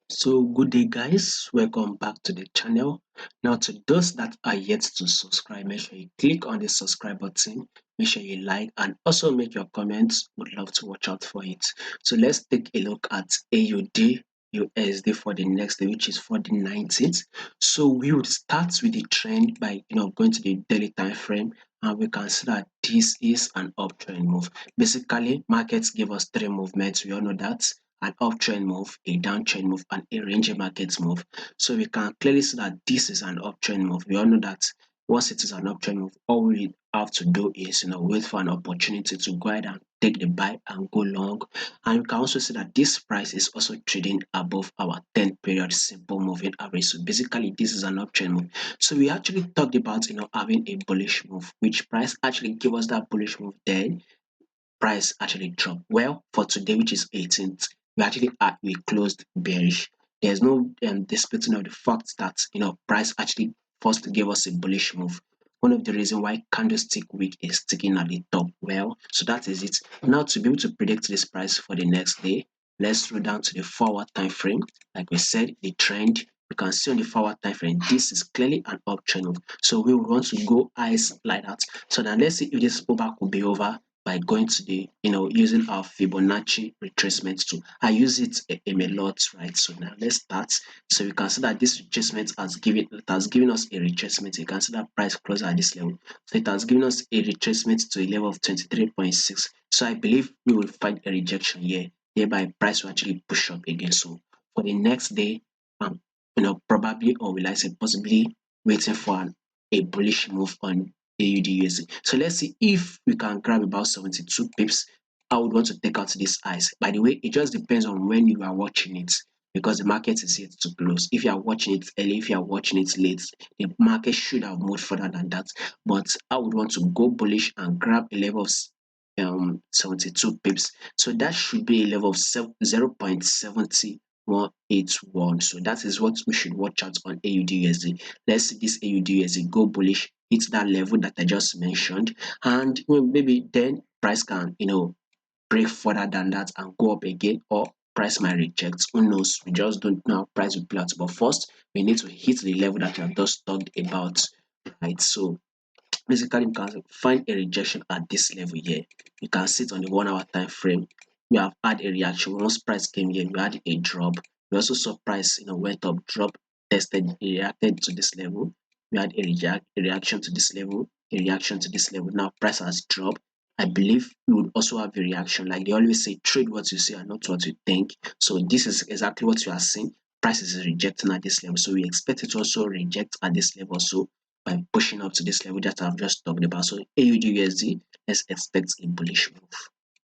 So good day guys, welcome back to the channel. Now to those that are yet to subscribe, make sure you click on the subscribe button, make sure you like and also make your comments. Would love to watch out for it. So let's take a look at AUD USD for the next day, which is for the 19th. So we would start with the trend by going to the daily time frame, and we can see that this is an uptrend move. Basically, markets give us three movements. We all know that: an uptrend move, a downtrend move, and a range market move. So we can clearly see that this is an uptrend move. We all know that once it is an uptrend move, all we have to do is wait for an opportunity to go ahead and take the buy and go long. And you can also see that this price is also trading above our 10 period simple moving average. So basically this is an uptrend move. So we actually talked about having a bullish move, which price actually gave us that bullish move. Then price actually dropped. Well, for today, which is 18th, we closed bearish. There's no disputing of the fact that price actually first gave us a bullish move. One of the reasons why candlestick wick is sticking at the top. Well, so that is it. Now to be able to predict this price for the next day, let's scroll down to the forward time frame. Like we said, the trend you can see on the forward time frame. This is clearly an uptrend move. So we will want to go eyes like that. So now let's see if this pullback will be over by going to the using our Fibonacci retracement tool. I use it a lot, right? So now let's start. So you can see that this retracement has given us a retracement. You can see that price closed at this level. So it has given us a retracement to a level of 23.6. So I believe we will find a rejection here. Thereby price will actually push up again. So for the next day, probably, or will I say possibly, waiting for a bullish move on AUDUSD. So let's see if we can grab about 72 pips. I would want to take out this eyes. By the way, it just depends on when you are watching it, because the market is yet to close. If you are watching it early, if you are watching it late, the market should have moved further than that. But I would want to go bullish and grab a level of 72 pips. So that should be a level of 0.7181. So that is what we should watch out on AUDUSD. Let's see this AUDUSD go bullish, hit that level that I just mentioned, and maybe then price can break further than that and go up again, or price might reject. Who knows? We just don't know how price will play out. But first, we need to hit the level that we have just talked about, right? So basically, you can find a rejection at this level here. You can see it on the 1 hour time frame. We have had a reaction. Once price came here, we had a drop. We also saw price went up, drop, tested, reacted to this level. We had a reaction to this level, a reaction to this level. Now price has dropped. I believe we would also have a reaction. Like they always say, trade what you see and not what you think. So this is exactly what you are seeing. Price is rejecting at this level. So we expect it to also reject at this level. So by pushing up to this level that I've just talked about. So AUD USD, let's expect a bullish move.